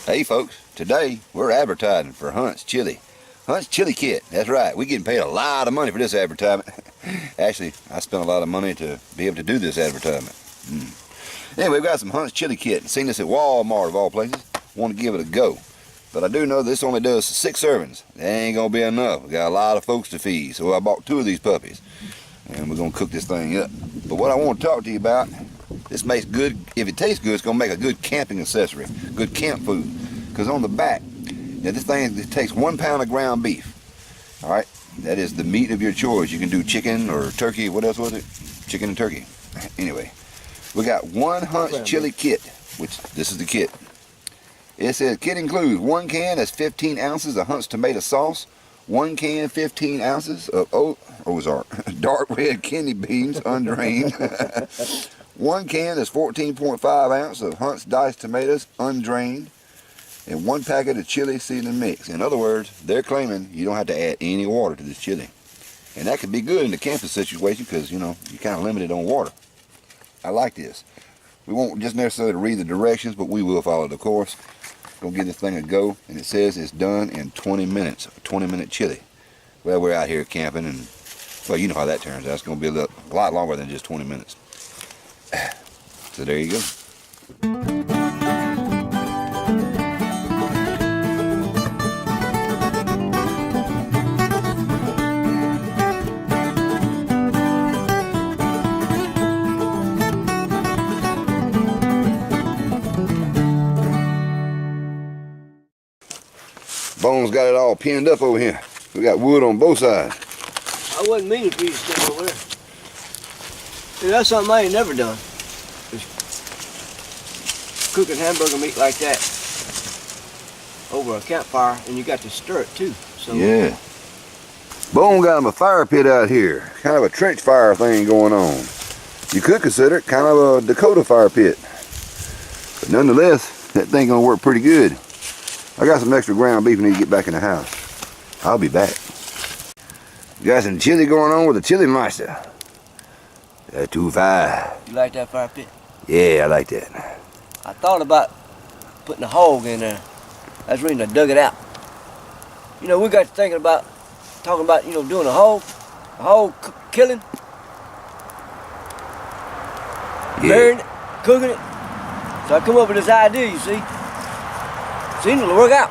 Hey folks, today we're advertising for Hunt's Chili. Hunt's Chili Kit, that's right. We're getting paid a lot of money for this advertisement. Actually, I spent a lot of money to be able to do this advertisement. Anyway, we've got some Hunt's Chili Kit. Seen this at Walmart of all places. Want to give it a go. But I do know this only does 6 servings. That ain't going to be enough. We got a lot of folks to feed, so I bought 2 of these puppies. And we're going to cook this thing up. But what I want to talk to you about, this makes good, if it tastes good, it's going to make a good camping accessory, good camp food. Because on the back, now this thing, it takes 1 pound of ground beef. Alright, that is the meat of your choice. You can do chicken or turkey, what else was it? Chicken and turkey. Anyway, we got 1 Hunt's Chili Kit, which this is the kit. It says kit includes 1 can, that's 15 ounces of Hunt's tomato sauce, 1 can, 15 ounces of Ozark dark red kidney beans, undrained. 1 can is 14.5 ounces of Hunt's diced tomatoes, undrained, and 1 packet of chili seasoning mix. In other words, they're claiming you don't have to add any water to this chili. And that could be good in the camping situation because, you know, you're kind of limited on water. I like this. We won't just necessarily read the directions, but we will follow the course. Gonna give this thing a go, and it says it's done in 20 minutes, a 20-minute chili. Well, we're out here camping, and well, you know how that turns out. It's gonna be a lot longer than just 20 minutes. So there you go. Bones got it all pinned up over here. We got wood on both sides. I wasn't meaning for you to step over there. See, that's something I ain't never done. Is cooking hamburger meat like that over a campfire, and you got to stir it too. So yeah. Bone got him a fire pit out here. Kind of a trench fire thing going on. You could consider it kind of a Dakota fire pit. But nonetheless, that thing gonna work pretty good. I got some extra ground beef I need to get back in the house. I'll be back. Got some chili going on with the chili master. That's 2-5. You like that fire pit? Yeah, I like that. I thought about putting a hog in there. That's the reason I dug it out. You know, we got to talking about, you know, doing a hog killing, burying it, cooking it. So I come up with this idea, you see. Seems to work out.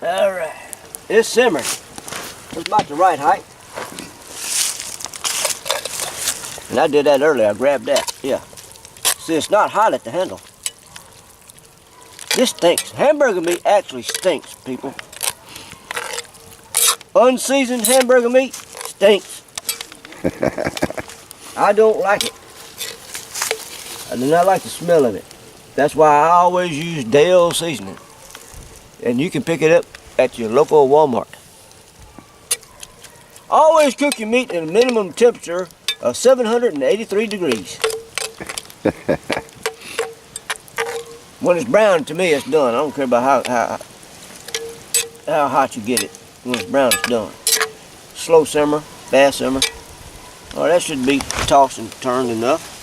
All right, it's simmering. It's about the right height. And I did that earlier, I grabbed that, yeah. See, it's not hot at the handle. This stinks. Hamburger meat actually stinks, people. Unseasoned hamburger meat stinks. I don't like it. I do not like the smell of it. That's why I always use Dale seasoning. And you can pick it up at your local Walmart. Always cook your meat at a minimum temperature of 783 degrees. When it's brown, to me, it's done. I don't care about how hot you get it. When it's brown, it's done. Slow simmer, fast simmer. Oh, that should be tossed and turned enough.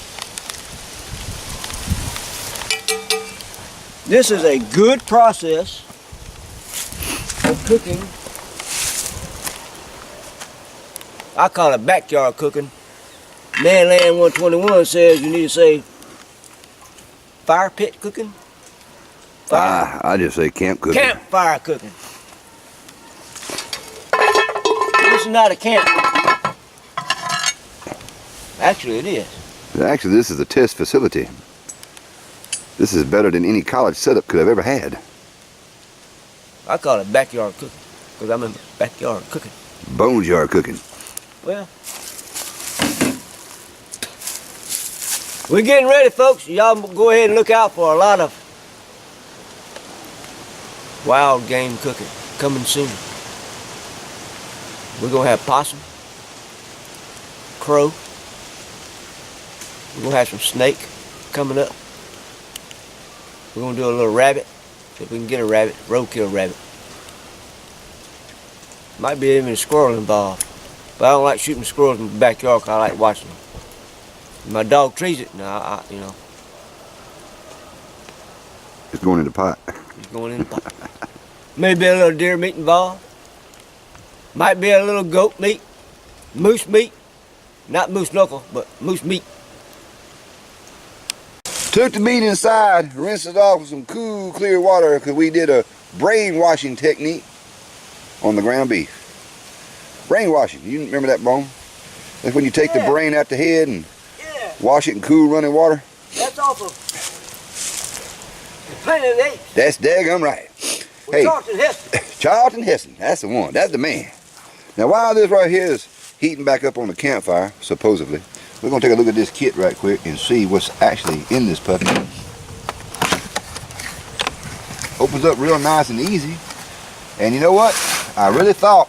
This is a good process of cooking. I call it backyard cooking. Manland 121 says you need to say fire pit cooking. I just say camp cooking. Campfire cooking. This is not a camp. Actually, it is. Actually, this is a test facility. This is better than any college setup could have ever had. I call it backyard cooking because I'm in backyard cooking. Bones yard cooking. Well, we're getting ready, folks. Y'all go ahead and look out for a lot of wild game cooking coming soon. We're going to have possum, crow. We're going to have some snake coming up. We're going to do a little rabbit, if we can get a rabbit, roadkill rabbit. Might be even a squirrel involved. But I don't like shooting squirrels in the backyard because I like watching them. My dog treats it. You know, It's going in the pot. it's going in the pot. Maybe a little deer meat involved. Might be a little goat meat, moose meat. Not moose knuckle, but moose meat. Took the meat inside, rinsed it off with some cool, clear water because we did a brainwashing technique on the ground beef. Brainwashing. You remember that, Bone? That's when you take the brain out the head and wash it in cool running water. That's off of the Planet of the Apes. That's daggum right. With Charlton Heston. Charlton Heston. That's the one. That's the man. Now, while this right here is heating back up on the campfire, supposedly, we're going to take a look at this kit right quick and see what's actually in this puppy. Opens up real nice and easy. And you know what? I really thought,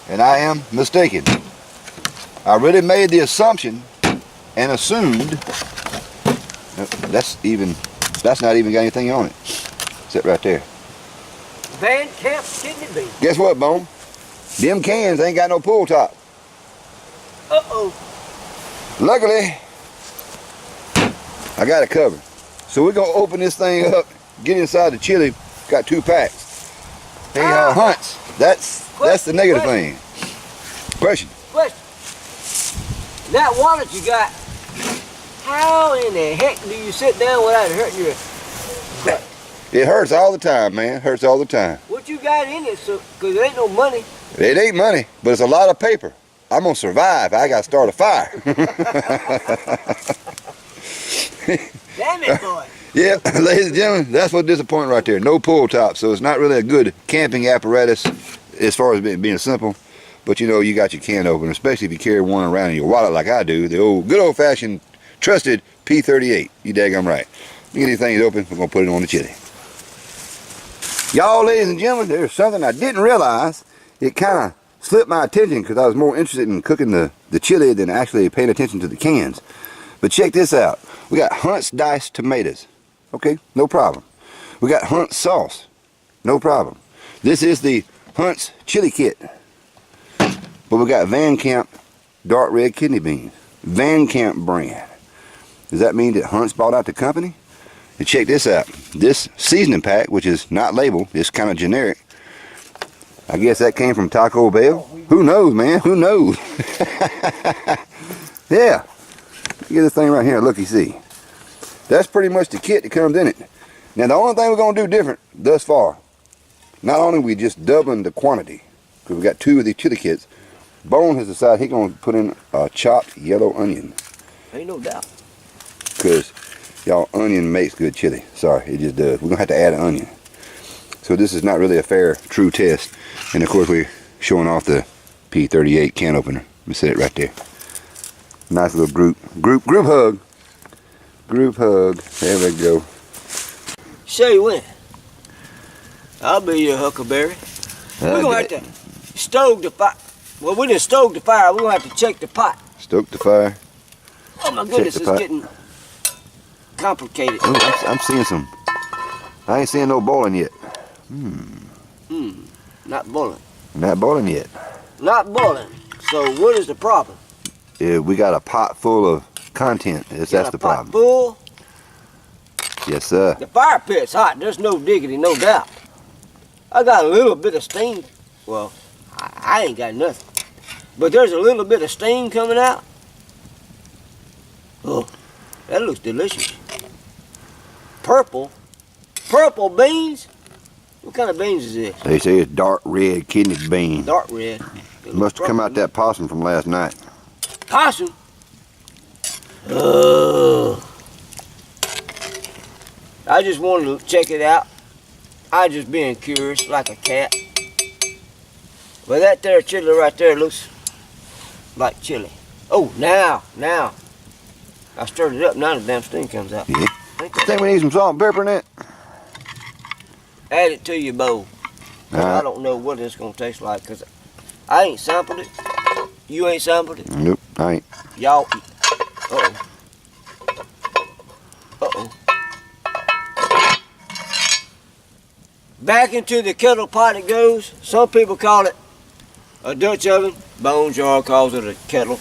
and I am mistaken, I really made the assumption and assumed that's not even got anything on it. Sit right there. Van Camp kidney bean. Guess what, Bone? Them cans ain't got no pull top. Uh-oh. Luckily, I got it covered. So we're gonna open this thing up, get inside the chili. Got 2 packs. Hey, Hunts, that's the negative thing. Question. That wallet you got, how in the heck do you sit down without it hurting your butt? It hurts all the time, man. Hurts all the time. What you got in it? So, cause it ain't no money. It ain't money, but it's a lot of paper. I'm gonna survive. I gotta start a fire. Damn it, boy. Yeah, ladies and gentlemen, that's what's disappointing right there. No pull top, so it's not really a good camping apparatus as far as being simple. But you know, you got your can opener, especially if you carry one around in your wallet like I do. The good old-fashioned, trusted P38. You daggum right. You get these things open, we're gonna put it on the chili. Y'all, ladies and gentlemen, there's something I didn't realize. It kind of slipped my attention because I was more interested in cooking the chili than actually paying attention to the cans. But check this out. We got Hunt's diced tomatoes. Okay, no problem. We got Hunt's sauce. No problem. This is the Hunt's chili kit. But we got Van Camp dark red kidney beans. Van Camp brand. Does that mean that Hunt's bought out the company? And check this out. This seasoning pack, which is not labeled, it's kind of generic. I guess that came from Taco Bell. Who knows, man? Who knows? Yeah. Look at this thing right here. Looky, see. That's pretty much the kit that comes in it. Now, the only thing we're going to do different thus far, not only we just doubling the quantity, because we got 2 of these chili kits, Bone has decided he's going to put in a chopped yellow onion. Ain't no doubt. Because, y'all, onion makes good chili. Sorry, it just does. We're going to have to add an onion. So this is not really a fair, true test. And of course, we're showing off the P38 can opener. Let me set it right there. Nice little group hug. Group hug. There we go. Say when. I'll be your huckleberry. We're going to have to stoke the fire. Well, we didn't stoke the fire. We're going to have to check the pot. Stoke the fire. Oh, my goodness, it's getting complicated. Oh, I'm seeing some. I ain't seeing no boiling yet. Not boiling. Not boiling yet. Not boiling. So what is the problem? Yeah, we got a pot full of content. That's the problem. Full. Yes, sir. The fire pit's hot. There's no diggity, no doubt. I got a little bit of steam. Well, I ain't got nothing. But there's a little bit of steam coming out. Oh, that looks delicious. Purple beans? What kind of beans is this? They say it's dark red kidney bean. Dark red. Must have come out that possum from last night. Possum? I just wanted to check it out. I just being curious like a cat. But that there chili right there looks like chili. Oh, now. I stirred it up, now the damn steam comes out. Yeah. I think we need some salt and pepper in it. Add it to your bowl. Right. I don't know what it's going to taste like because I ain't sampled it. You ain't sampled it. Nope, I ain't. Y'all. Uh-oh. Uh-oh. Back into the kettle pot it goes. Some people call it a Dutch oven. Bone Jar calls it a kettle.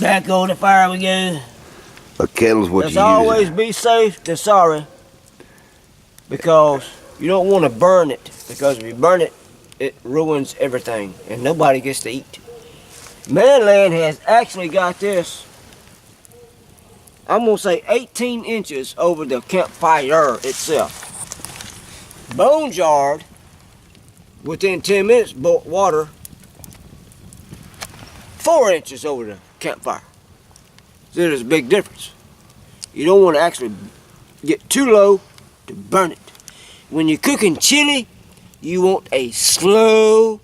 Back on the fire we go. A kettle's what Let's you always use. be safe than sorry. Because you don't want to burn it. Because if you burn it, it ruins everything. And nobody gets to eat. Manland has actually got this, I'm going to say 18 inches over the campfire itself. Bone jarred, within 10 minutes, boiled water, 4 inches over the campfire. So there's a big difference. You don't want to actually get too low to burn it. When you're cooking chili, you want a slow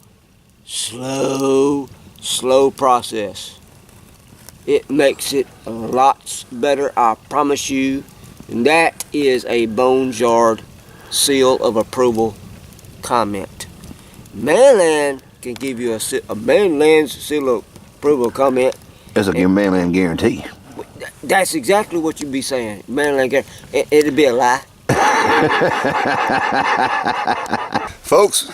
process. It makes it a lot better, I promise you. And that is a bone jarred seal of approval comment. Manland can give you a Manland's seal of approval comment. That's a Manland guarantee. That's exactly what you'd be saying. Manland guarantee. It'd be a lie. Folks,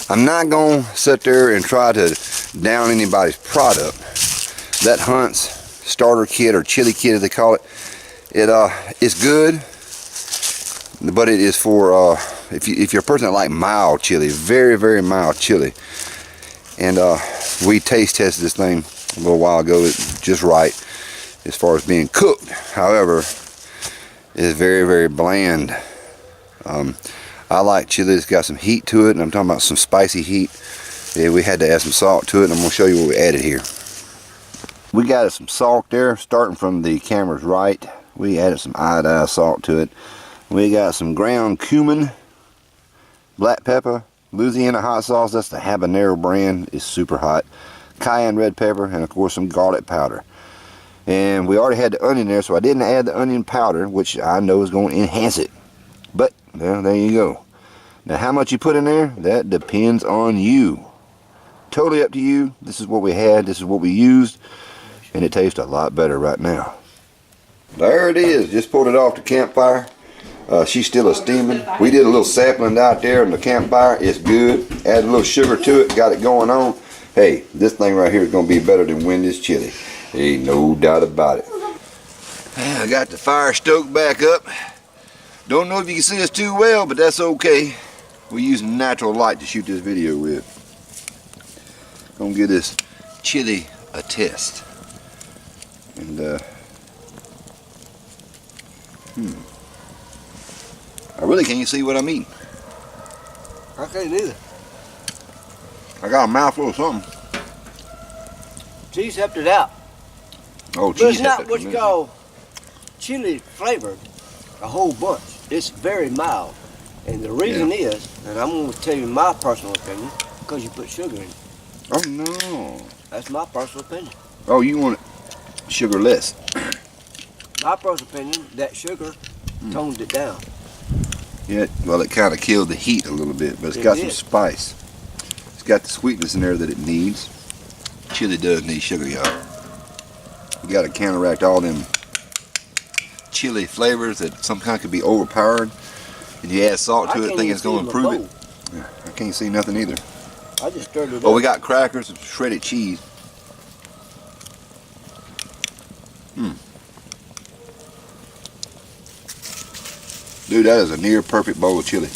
I'm not going to sit there and try to down anybody's product. That Hunt's starter kit or chili kit as they call it, it's good, but it is for if you're a person that like mild chili, very, very mild chili. And we taste tested this thing a little while ago. It's just right as far as being cooked. However, it is very, very bland. I like chili that's got some heat to it, and I'm talking about some spicy heat. Yeah, we had to add some salt to it, and I'm going to show you what we added here. We got some salt there, starting from the camera's right. We added some iodized salt to it. We got some ground cumin, black pepper, Louisiana hot sauce, that's the habanero brand, it's super hot, cayenne red pepper, and of course some garlic powder. And we already had the onion there, so I didn't add the onion powder, which I know is going to enhance it. But, well, there you go. Now how much you put in there, that depends on you. Totally up to you. This is what we had, this is what we used, and it tastes a lot better right now. There it is, just pulled it off the campfire. She's still a steaming. We did a little sampling out there in the campfire. It's good. Add a little sugar to it, got it going on. Hey, this thing right here is going to be better than Wendy's chili. Ain't no doubt about it. I got the fire stoked back up. Don't know if you can see us too well, but that's okay. We're using natural light to shoot this video with. Gonna give this chili a test. And I really can't see what I'm eating. I can't either. I got a mouthful of something. Cheese helped it out. Oh, But it's cheese. not what you call chili flavored a whole bunch. It's very mild. And the reason is, and I'm going to tell you my personal opinion, because you put sugar in it. Oh no. That's my personal opinion. Oh, you want it sugarless. My personal opinion, that sugar toned it down. Yeah, well it kind of killed the heat a little bit, but it's got some spice. It's got the sweetness in there that it needs. Chili does need sugar, y'all. You got to counteract all them chili flavors that sometimes could be overpowering. And you add salt to it, thinking it's going to improve it. Yeah, I can't see nothing either. I just stirred it up. Oh, we got crackers and shredded cheese. Dude, that is a near perfect bowl of chili.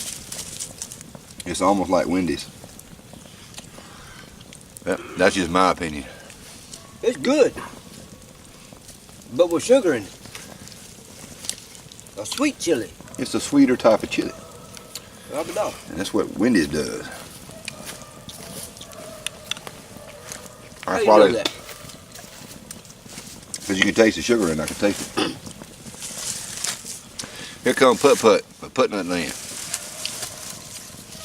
It's almost like Wendy's. That's just my opinion. It's good. But with sugar in it. A sweet chili. It's a sweeter type of chili. Rub it off. And that's what Wendy's does. How you know that? Because you can taste the sugar in it. I can taste it. Here come Putt-Putt for putting it in.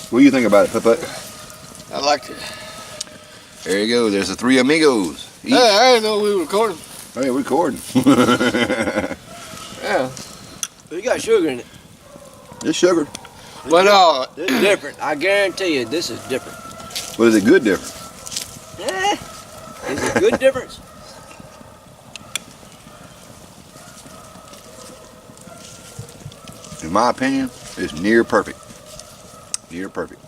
What do you think about it, Putt-Putt? I liked it. There you go. There's the three amigos. Eat. Hey, I didn't know we were recording. Hey, we're recording. Yeah. You got sugar in it. It's sugar. But This is different. I guarantee you this is different. But is it good different? Is it good difference? In my opinion, it's near perfect. Near perfect.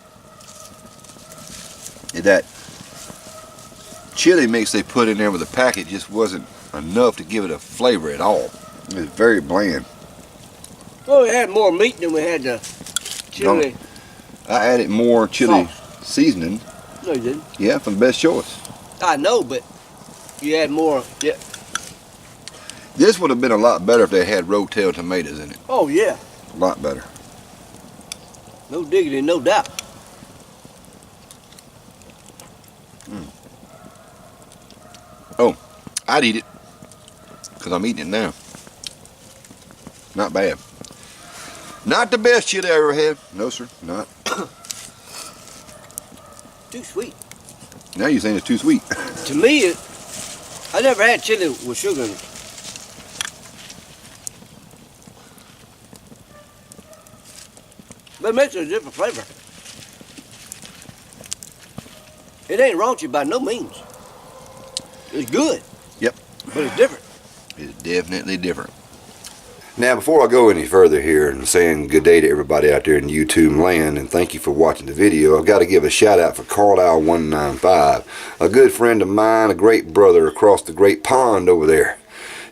That chili mix they put in there with the packet just wasn't enough to give it a flavor at all. It was very bland. Well, we had more meat than we had the chili. I added more chili Sauce. seasoning. No, you didn't. Yeah, from the best choice. I know, but you had more. Yeah. This would have been a lot better if they had rotel tomatoes in it. Oh, yeah. A lot better. No diggity, no doubt. Oh, I'd eat it because I'm eating it now. Not bad. Not the best chili I ever had. No, sir, not. Too sweet. Now you're saying it's too sweet. To me, I never had chili with sugar in it. But it makes a different flavor. It ain't raunchy by no means. It's good. Yep. But it's different. It's definitely different. Now, before I go any further here and saying good day to everybody out there in YouTube land and thank you for watching the video, I've got to give a shout out for Carlisle195, a good friend of mine, a great brother across the great pond over there.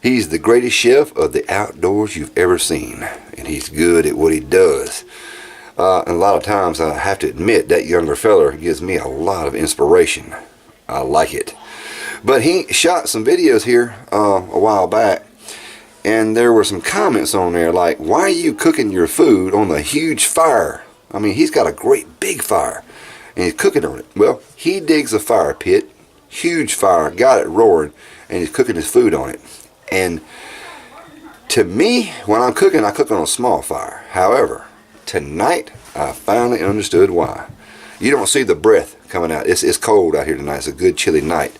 He's the greatest chef of the outdoors you've ever seen, and he's good at what he does. And a lot of times I have to admit that younger feller gives me a lot of inspiration. I like it. But he shot some videos here a while back, and there were some comments on there like, why are you cooking your food on the huge fire? I mean, he's got a great big fire and he's cooking on it. Well, he digs a fire pit, huge fire, got it roaring, and he's cooking his food on it. And to me, when I'm cooking, I cook on a small fire. However, tonight I finally understood why. You don't see the breath coming out. It's cold out here tonight. It's a good chilly night.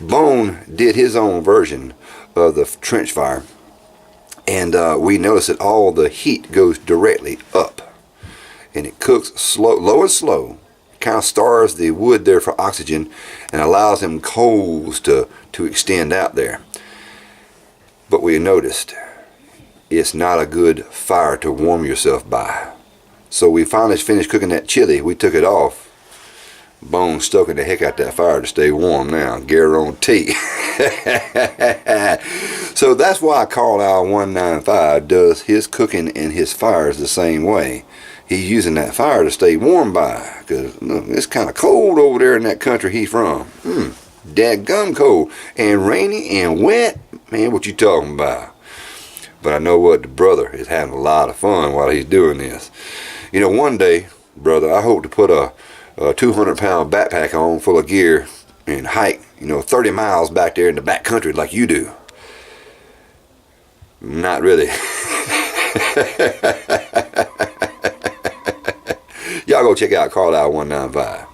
Bone did his own version of the trench fire, and we notice that all the heat goes directly up, and it cooks low and slow, kind of stars the wood there for oxygen and allows them coals to extend out there. But we noticed it's not a good fire to warm yourself by. So we finally finished cooking that chili. We took it off. Bone stoking the heck out that fire to stay warm now. Guarantee. So that's why Carlisle195 does his cooking and his fires the same way. He's using that fire to stay warm by, because it's kind of cold over there in that country he's from. Dadgum cold and rainy and wet. Man, what you talking about? But I know what, the brother is having a lot of fun while he's doing this. You know, one day, brother, I hope to put a 200-pound backpack on full of gear and hike, 30 miles back there in the back country like you do. Not really. Y'all go check out Carlisle195.